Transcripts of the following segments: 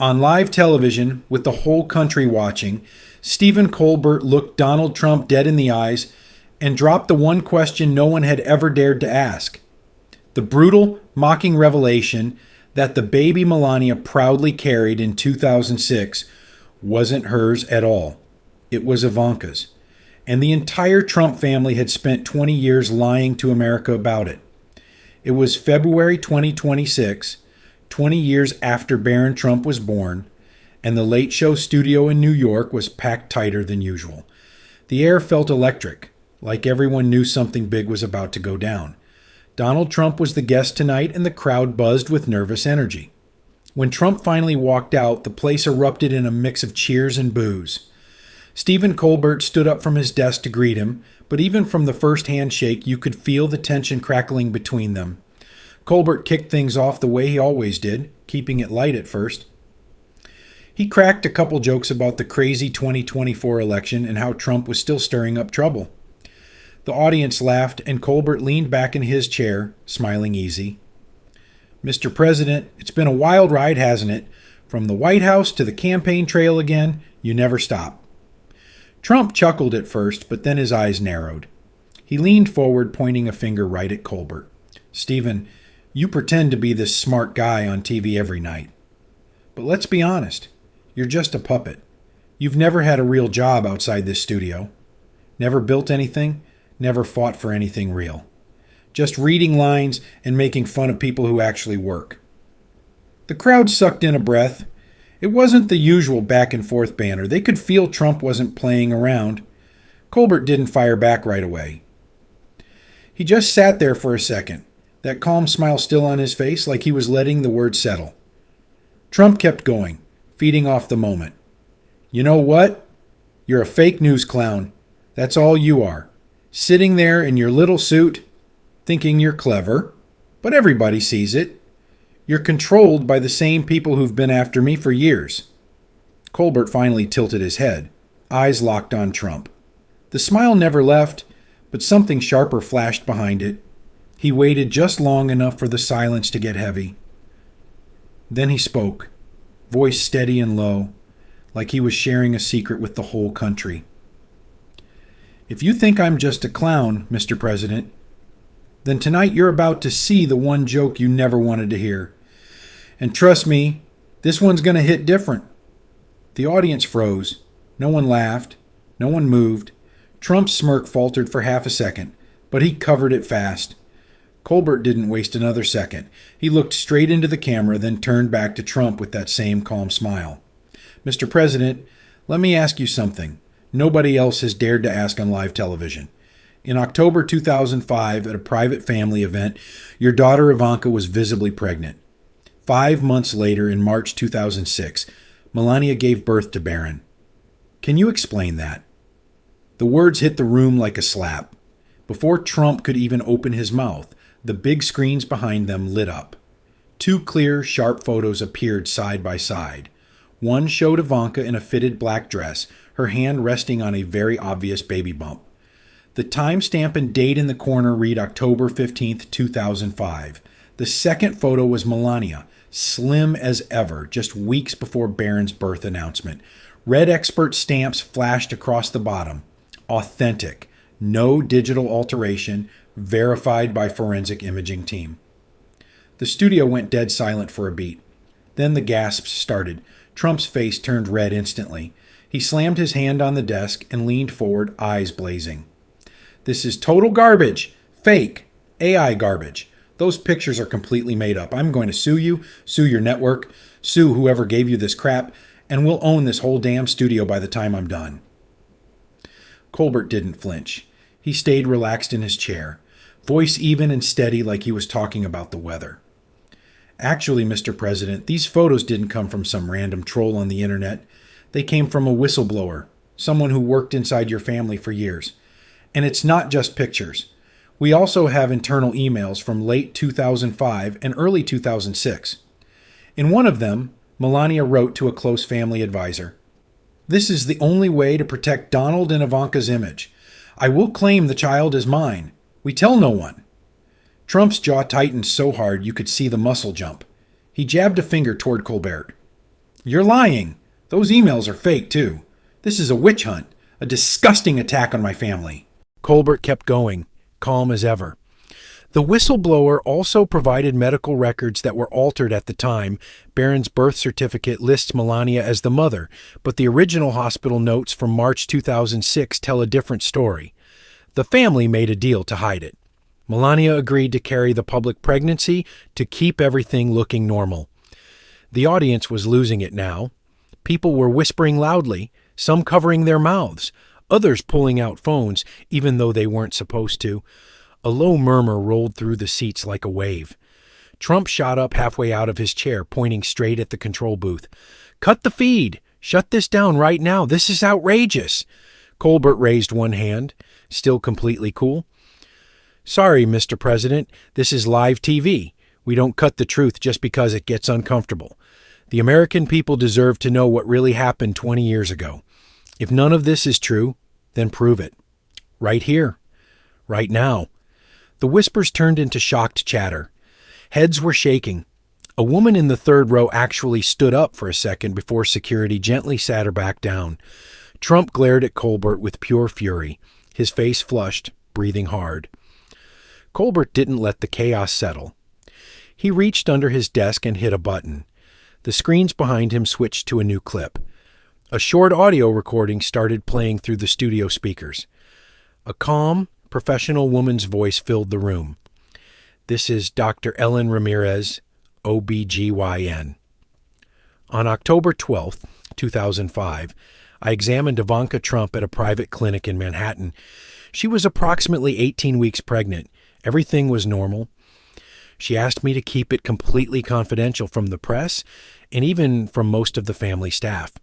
On live television, with the whole country watching, Stephen Colbert looked Donald Trump dead in the eyes and dropped the one question no one had ever dared to ask. The brutal, mocking revelation that the baby Melania proudly carried in 2006 wasn't hers at all. It was Ivanka's. And the entire Trump family had spent 20 years lying to America about it. It was February 2026, 20 years after Barron Trump was born, and the Late Show studio in New York was packed tighter than usual. The air felt electric, like everyone knew something big was about to go down. Donald Trump was the guest tonight, and the crowd buzzed with nervous energy. When Trump finally walked out, the place erupted in a mix of cheers and boos. Stephen Colbert stood up from his desk to greet him, but even from the first handshake, you could feel the tension crackling between them. Colbert kicked things off the way he always did, keeping it light at first. He cracked a couple jokes about the crazy 2024 election and how Trump was still stirring up trouble. The audience laughed, and Colbert leaned back in his chair, smiling easy. "Mr. President, it's been a wild ride, hasn't it? From the White House to the campaign trail again, you never stop." Trump chuckled at first, but then his eyes narrowed. He leaned forward, pointing a finger right at Colbert. "Stephen, you pretend to be this smart guy on TV every night. But let's be honest, you're just a puppet. You've never had a real job outside this studio. Never built anything, never fought for anything real. Just reading lines and making fun of people who actually work." The crowd sucked in a breath. It wasn't the usual back and forth banter. They could feel Trump wasn't playing around. Colbert didn't fire back right away. He just sat there for a second, that calm smile still on his face, like he was letting the words settle. Trump kept going, feeding off the moment. "You know what? You're a fake news clown. That's all you are. Sitting there in your little suit, thinking you're clever, but everybody sees it. You're controlled by the same people who've been after me for years." Colbert finally tilted his head, eyes locked on Trump. The smile never left, but something sharper flashed behind it. He waited just long enough for the silence to get heavy. Then he spoke, voice steady and low, like he was sharing a secret with the whole country. "If you think I'm just a clown, Mr. President, then tonight you're about to see the one joke you never wanted to hear. And trust me, this one's going to hit different." The audience froze. No one laughed. No one moved. Trump's smirk faltered for half a second, but he covered it fast. Colbert didn't waste another second. He looked straight into the camera, then turned back to Trump with that same calm smile. "Mr. President, let me ask you something nobody else has dared to ask on live television. In October 2005, at a private family event, your daughter Ivanka was visibly pregnant. 5 months later, in March 2006, Melania gave birth to Barron. Can you explain that?" The words hit the room like a slap. Before Trump could even open his mouth, the big screens behind them lit up. 2 clear, sharp photos appeared side by side. One showed Ivanka in a fitted black dress, her hand resting on a very obvious baby bump. The timestamp and date in the corner read October 15th, 2005. The second photo was Melania, slim as ever, just weeks before Barron's birth announcement. Red expert stamps flashed across the bottom. Authentic. No digital alteration. Verified by forensic imaging team. The studio went dead silent for a beat. Then the gasps started. Trump's face turned red instantly. He slammed his hand on the desk and leaned forward, eyes blazing. "This is total garbage. Fake. AI garbage. Those pictures are completely made up. I'm going to sue you, sue your network, sue whoever gave you this crap, and we'll own this whole damn studio by the time I'm done." Colbert didn't flinch. He stayed relaxed in his chair, voice even and steady like he was talking about the weather. "Actually, Mr. President, these photos didn't come from some random troll on the internet. They came from a whistleblower, someone who worked inside your family for years. And it's not just pictures. We also have internal emails from late 2005 and early 2006. In one of them, Melania wrote to a close family advisor, 'This is the only way to protect Donald and Ivanka's image. I will claim the child is mine. We tell no one.' Trump's jaw tightened so hard you could see the muscle jump. He jabbed a finger toward Colbert. You're lying. Those emails are fake, too. This is a witch hunt, a disgusting attack on my family. Colbert kept going, calm as ever. The whistleblower also provided medical records that were altered at the time. Barron's birth certificate lists Melania as the mother, but the original hospital notes from March 2006 tell a different story. The family made a deal to hide it. Melania agreed to carry the public pregnancy to keep everything looking normal. The audience was losing it now. People were whispering loudly, some covering their mouths, others pulling out phones, even though they weren't supposed to. A low murmur rolled through the seats like a wave. Trump shot up halfway out of his chair, pointing straight at the control booth. "Cut the feed! Shut this down right now! This is outrageous!" Colbert raised one hand, still completely cool. "Sorry, Mr. President, this is live TV. We don't cut the truth just because it gets uncomfortable. The American people deserve to know what really happened 20 years ago. If none of this is true, then prove it. Right here. Right now." The whispers turned into shocked chatter. Heads were shaking. A woman in the third row actually stood up for a second before security gently sat her back down. Trump glared at Colbert with pure fury, his face flushed, breathing hard. Colbert didn't let the chaos settle. He reached under his desk and hit a button. The screens behind him switched to a new clip. A short audio recording started playing through the studio speakers. A calm, professional woman's voice filled the room. "This is Dr. Ellen Ramirez, OBGYN. On October 12th, 2005, I examined Ivanka Trump at a private clinic in Manhattan. She was approximately 18 weeks pregnant. Everything was normal. She asked me to keep it completely confidential from the press and even from most of the family staff."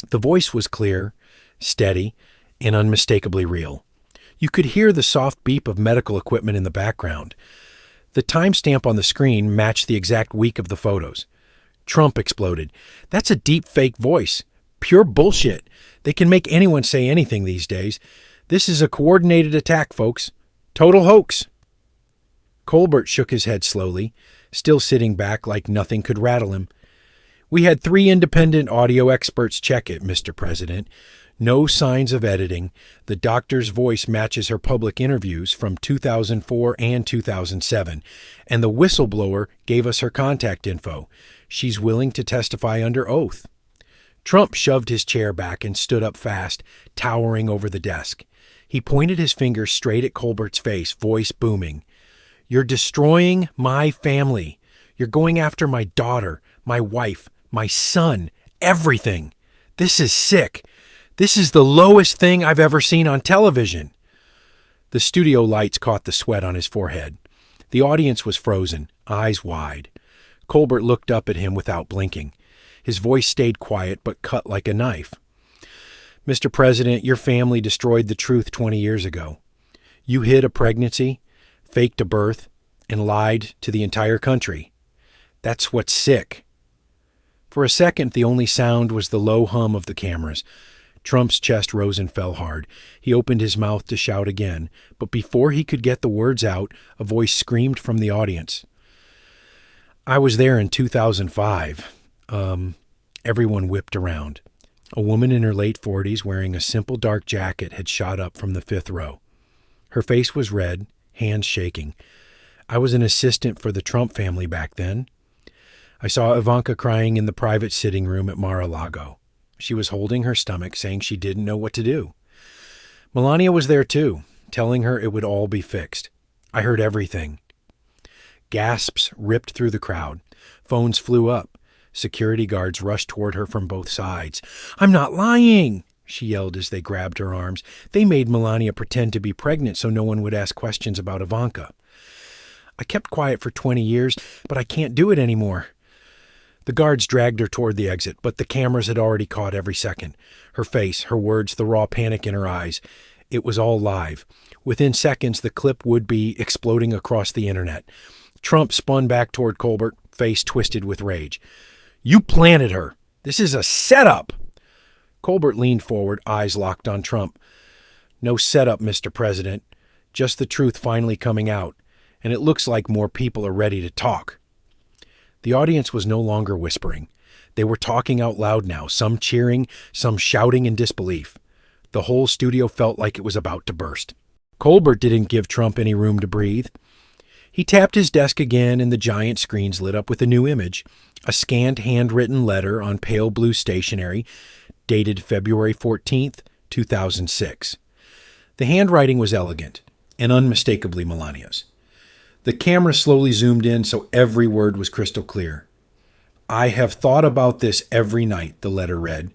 The voice was clear, steady, and unmistakably real. You could hear the soft beep of medical equipment in the background. The timestamp on the screen matched the exact week of the photos. Trump exploded. "That's a deep fake voice. Pure bullshit. They can make anyone say anything these days. This is a coordinated attack, folks. Total hoax." Colbert shook his head slowly, still sitting back like nothing could rattle him. "We had 3 independent audio experts check it, Mr. President. No signs of editing. The doctor's voice matches her public interviews from 2004 and 2007, and the whistleblower gave us her contact info. She's willing to testify under oath." Trump shoved his chair back and stood up fast, towering over the desk. He pointed his finger straight at Colbert's face, voice booming. "You're destroying my family. You're going after my daughter, my wife, my son, everything. This is sick. This is the lowest thing I've ever seen on television." The studio lights caught the sweat on his forehead. The audience was frozen, eyes wide. Colbert looked up at him without blinking. His voice stayed quiet but cut like a knife. "Mr. President, your family destroyed the truth 20 years ago. You hid a pregnancy, faked a birth, and lied to the entire country. That's what's sick." For a second, the only sound was the low hum of the cameras. Trump's chest rose and fell hard. He opened his mouth to shout again, but before he could get the words out, a voice screamed from the audience. "I was there in 2005. Everyone whipped around. A woman in her late 40s wearing a simple dark jacket had shot up from the 5th row. Her face was red, hands shaking. I was an assistant for the Trump family back then. I saw Ivanka crying in the private sitting room at Mar-a-Lago. She was holding her stomach, saying she didn't know what to do. Melania was there too, telling her it would all be fixed. I heard everything." Gasps ripped through the crowd. Phones flew up. Security guards rushed toward her from both sides. "I'm not lying," she yelled as they grabbed her arms. "They made Melania pretend to be pregnant so no one would ask questions about Ivanka. I kept quiet for 20 years, but I can't do it anymore." The guards dragged her toward the exit, but the cameras had already caught every second. Her face, her words, the raw panic in her eyes. It was all live. Within seconds, the clip would be exploding across the internet. Trump spun back toward Colbert, face twisted with rage. "You planted her. This is a setup." Colbert leaned forward, eyes locked on Trump. "No setup, Mr. President. Just the truth finally coming out. And it looks like more people are ready to talk." The audience was no longer whispering. They were talking out loud now, some cheering, some shouting in disbelief. The whole studio felt like it was about to burst. Colbert didn't give Trump any room to breathe. He tapped his desk again, and the giant screens lit up with a new image, a scanned handwritten letter on pale blue stationery, dated February 14th, 2006. The handwriting was elegant and unmistakably Melania's. The camera slowly zoomed in so every word was crystal clear. "I have thought about this every night," the letter read.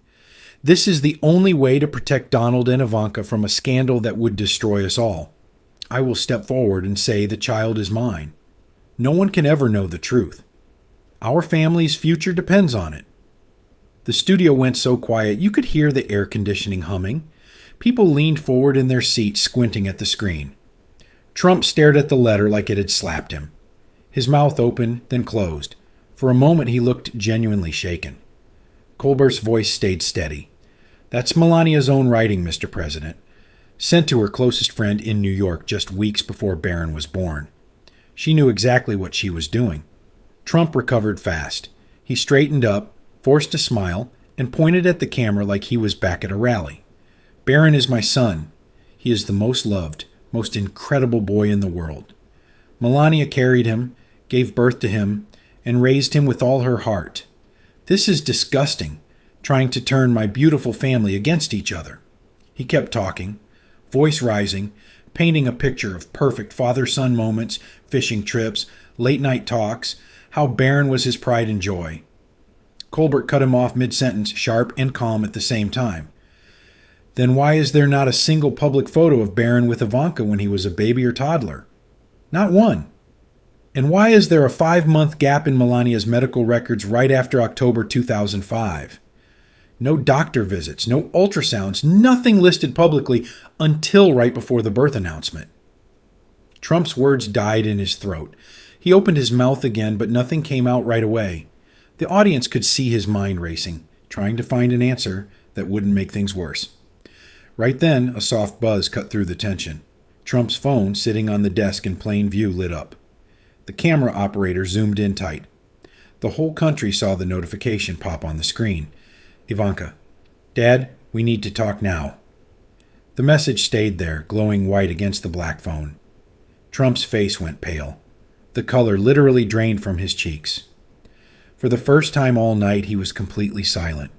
"This is the only way to protect Donald and Ivanka from a scandal that would destroy us all. I will step forward and say the child is mine. No one can ever know the truth. Our family's future depends on it." The studio went so quiet you could hear the air conditioning humming. People leaned forward in their seats, squinting at the screen. Trump stared at the letter like it had slapped him. His mouth opened, then closed. For a moment he looked genuinely shaken. Colbert's voice stayed steady. "That's Melania's own writing, Mr. President. Sent to her closest friend in New York just weeks before Barron was born. She knew exactly what she was doing." Trump recovered fast. He straightened up, forced a smile, and pointed at the camera like he was back at a rally. "Barron is my son. He is the most loved, most incredible boy in the world. Melania carried him, gave birth to him, and raised him with all her heart. This is disgusting, trying to turn my beautiful family against each other." He kept talking, voice rising, painting a picture of perfect father-son moments, fishing trips, late-night talks, how Barron was his pride and joy. Colbert cut him off mid-sentence, sharp and calm at the same time. "Then why is there not a single public photo of Barron with Ivanka when he was a baby or toddler? Not one. And why is there a 5-month gap in Melania's medical records right after October 2005? No doctor visits, no ultrasounds, nothing listed publicly until right before the birth announcement." Trump's words died in his throat. He opened his mouth again, but nothing came out right away. The audience could see his mind racing, trying to find an answer that wouldn't make things worse. Right then, a soft buzz cut through the tension. Trump's phone, sitting on the desk in plain view, lit up. The camera operator zoomed in tight. The whole country saw the notification pop on the screen. "Ivanka, Dad, we need to talk now." The message stayed there, glowing white against the black phone. Trump's face went pale. The color literally drained from his cheeks. For the first time all night, he was completely silent.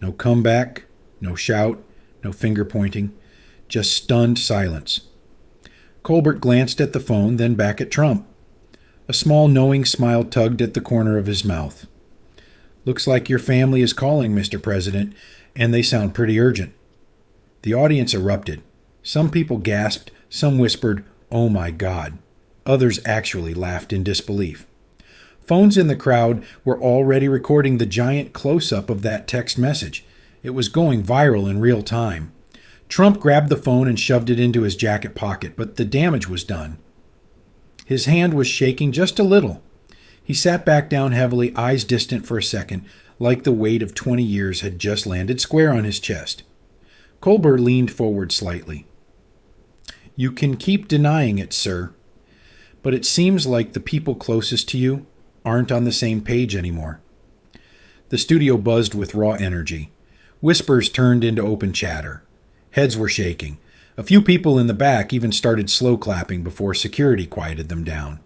No comeback, no shout, no finger pointing, just stunned silence. Colbert glanced at the phone, then back at Trump. A small knowing smile tugged at the corner of his mouth. "Looks like your family is calling, Mr. President, and they sound pretty urgent." The audience erupted. Some people gasped, some whispered, "Oh my God." Others actually laughed in disbelief. Phones in the crowd were already recording the giant close-up of that text message. It was going viral in real time. Trump grabbed the phone and shoved it into his jacket pocket, but the damage was done. His hand was shaking just a little. He sat back down heavily, eyes distant for a second, like the weight of 20 years had just landed square on his chest. Colbert leaned forward slightly. "You can keep denying it, sir, but it seems like the people closest to you aren't on the same page anymore." The studio buzzed with raw energy. Whispers turned into open chatter. Heads were shaking. A few people in the back even started slow clapping before security quieted them down.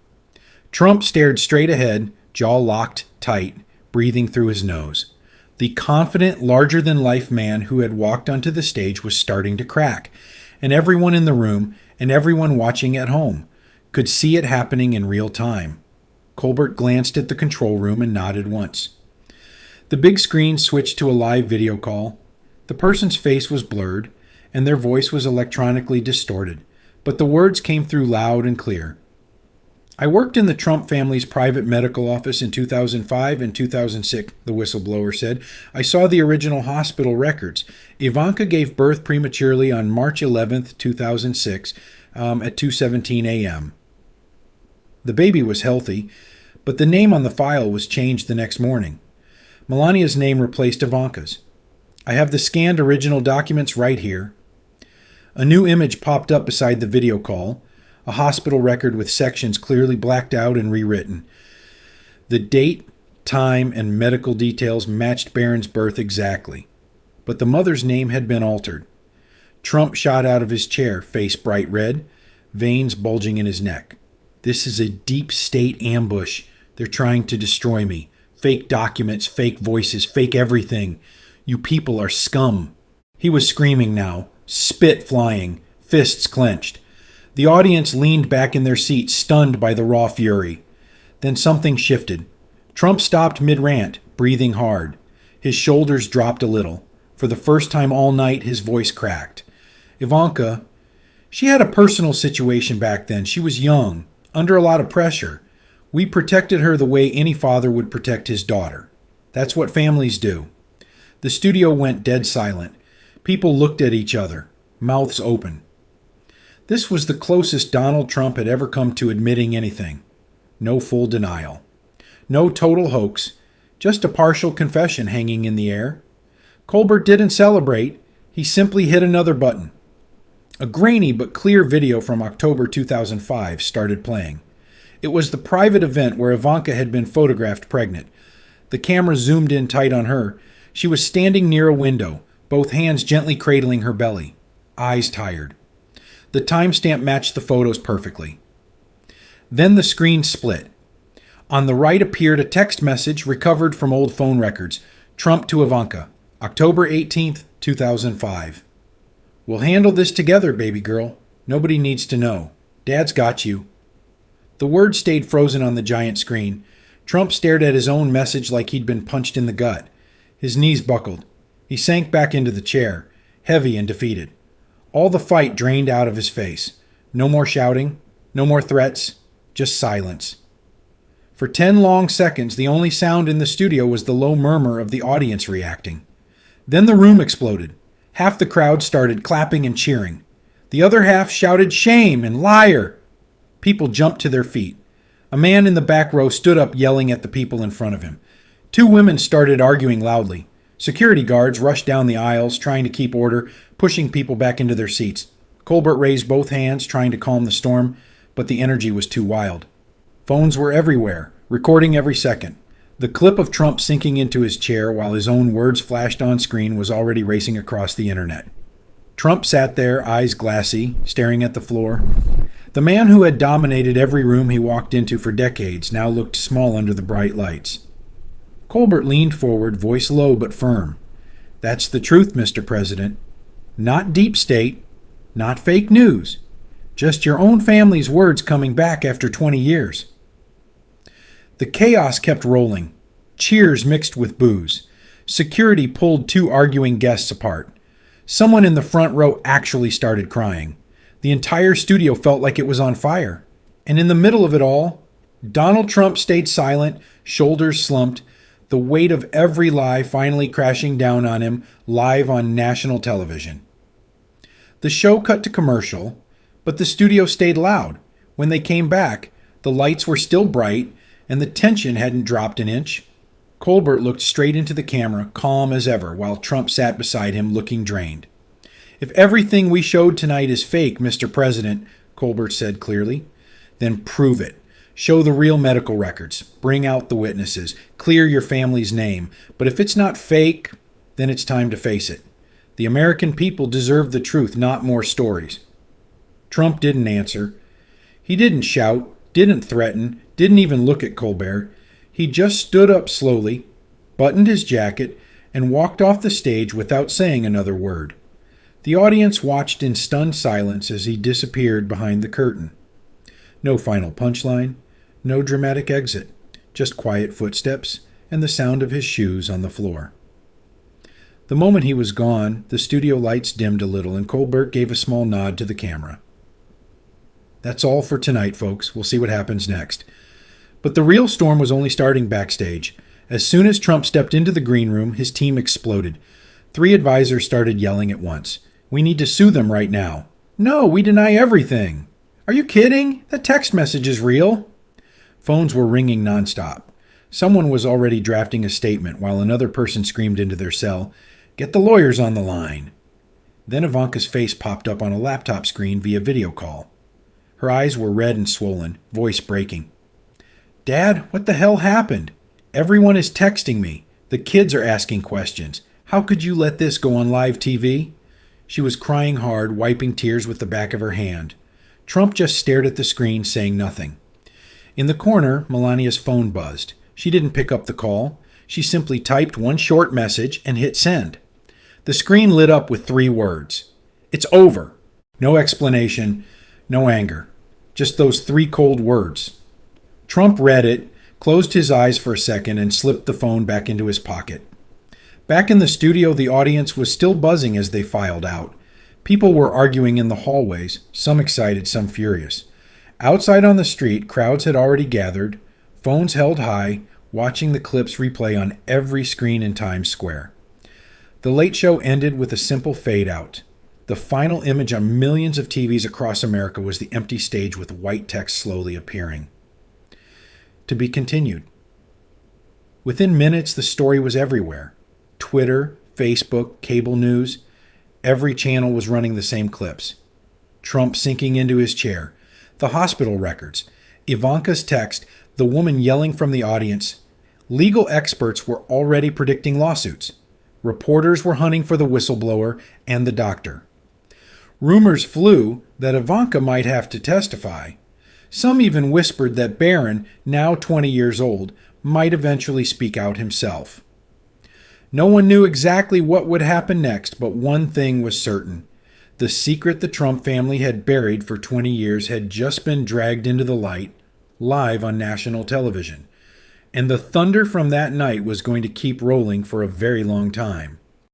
Trump stared straight ahead, jaw locked tight, breathing through his nose. The confident, larger-than-life man who had walked onto the stage was starting to crack, and everyone in the room, and everyone watching at home, could see it happening in real time. Colbert glanced at the control room and nodded once. The big screen switched to a live video call. The person's face was blurred, and their voice was electronically distorted, but the words came through loud and clear. "I worked in the Trump family's private medical office in 2005 and 2006, the whistleblower said. "I saw the original hospital records. Ivanka gave birth prematurely on March 11th, 2006, at 2:17 a.m. The baby was healthy, but the name on the file was changed the next morning. Melania's name replaced Ivanka's. I have the scanned original documents right here." A new image popped up beside the video call, a hospital record with sections clearly blacked out and rewritten. The date, time, and medical details matched Barron's birth exactly. But the mother's name had been altered. Trump shot out of his chair, face bright red, veins bulging in his neck. This is a deep state ambush. They're trying to destroy me. Fake documents, fake voices, fake everything. You people are scum. He was screaming now, spit flying, fists clenched. The audience leaned back in their seats, stunned by the raw fury. Then something shifted. Trump stopped mid-rant, breathing hard. His shoulders dropped a little. For the first time all night, his voice cracked. Ivanka, she had a personal situation back then. She was young, under a lot of pressure. We protected her the way any father would protect his daughter. That's what families do. The studio went dead silent. People looked at each other, mouths open. This was the closest Donald Trump had ever come to admitting anything. No full denial. No total hoax. Just a partial confession hanging in the air. Colbert didn't celebrate. He simply hit another button. A grainy but clear video from October 2005 started playing. It was the private event where Ivanka had been photographed pregnant. The camera zoomed in tight on her. She was standing near a window, both hands gently cradling her belly, eyes tired. The timestamp matched the photos perfectly. Then the screen split. On the right appeared a text message recovered from old phone records. Trump to Ivanka, October 18th, 2005. We'll handle this together, baby girl. Nobody needs to know. Dad's got you. The words stayed frozen on the giant screen. Trump stared at his own message like he'd been punched in the gut. His knees buckled. He sank back into the chair, heavy and defeated. All the fight drained out of his face. No more shouting, no more threats, just silence. For 10 long seconds, the only sound in the studio was the low murmur of the audience reacting. Then the room exploded. Half the crowd started clapping and cheering. The other half shouted shame and liar. People jumped to their feet. A man in the back row stood up yelling at the people in front of him. 2 women started arguing loudly. Security guards rushed down the aisles, trying to keep order, pushing people back into their seats. Colbert raised both hands, trying to calm the storm, but the energy was too wild. Phones were everywhere, recording every second. The clip of Trump sinking into his chair while his own words flashed on screen was already racing across the internet. Trump sat there, eyes glassy, staring at the floor. The man who had dominated every room he walked into for decades now looked small under the bright lights. Colbert leaned forward, voice low but firm. That's the truth, Mr. President. Not deep state, not fake news. Just your own family's words coming back after 20 years. The chaos kept rolling. Cheers mixed with boos. Security pulled 2 arguing guests apart. Someone in the front row actually started crying. The entire studio felt like it was on fire. And in the middle of it all, Donald Trump stayed silent, shoulders slumped, the weight of every lie finally crashing down on him live on national television. The show cut to commercial, but the studio stayed loud. When they came back, the lights were still bright and the tension hadn't dropped an inch. Colbert looked straight into the camera, calm as ever, while Trump sat beside him looking drained. If everything we showed tonight is fake, Mr. President, Colbert said clearly, then prove it. Show the real medical records. Bring out the witnesses. Clear your family's name. But if it's not fake, then it's time to face it. The American people deserve the truth, not more stories. Trump didn't answer. He didn't shout, didn't threaten, didn't even look at Colbert. He just stood up slowly, buttoned his jacket, and walked off the stage without saying another word. The audience watched in stunned silence as he disappeared behind the curtain. No final punchline, no dramatic exit, just quiet footsteps and the sound of his shoes on the floor. The moment he was gone, the studio lights dimmed a little and Colbert gave a small nod to the camera. That's all for tonight, folks. We'll see what happens next. But the real storm was only starting backstage. As soon as Trump stepped into the green room, his team exploded. 3 advisors started yelling at once. We need to sue them right now. No, we deny everything. Are you kidding? That text message is real. Phones were ringing nonstop. Someone was already drafting a statement while another person screamed into their cell, "Get the lawyers on the line." Then Ivanka's face popped up on a laptop screen via video call. Her eyes were red and swollen, voice breaking. "Dad, what the hell happened? Everyone is texting me. The kids are asking questions. How could you let this go on live TV? She was crying hard, wiping tears with the back of her hand. Trump just stared at the screen, saying nothing. In the corner, Melania's phone buzzed. She didn't pick up the call. She simply typed one short message and hit send. The screen lit up with 3 words. It's over. No explanation, no anger. Just those 3 cold words. Trump read it, closed his eyes for a second, and slipped the phone back into his pocket. Back in the studio, the audience was still buzzing as they filed out. People were arguing in the hallways, some excited, some furious. Outside on the street, crowds had already gathered, phones held high, watching the clips replay on every screen in Times Square. The late show ended with a simple fade out. The final image on millions of TVs across America was the empty stage with white text slowly appearing. To be continued. Within minutes, the story was everywhere. Twitter, Facebook, cable news. Every channel was running the same clips. Trump sinking into his chair. The hospital records. Ivanka's text. The woman yelling from the audience. Legal experts were already predicting lawsuits. Reporters were hunting for the whistleblower and the doctor. Rumors flew that Ivanka might have to testify. Some even whispered that Barron, now 20 years old, might eventually speak out himself. No one knew exactly what would happen next, but one thing was certain. The secret the Trump family had buried for 20 years had just been dragged into the light, live on national television. And the thunder from that night was going to keep rolling for a very long time.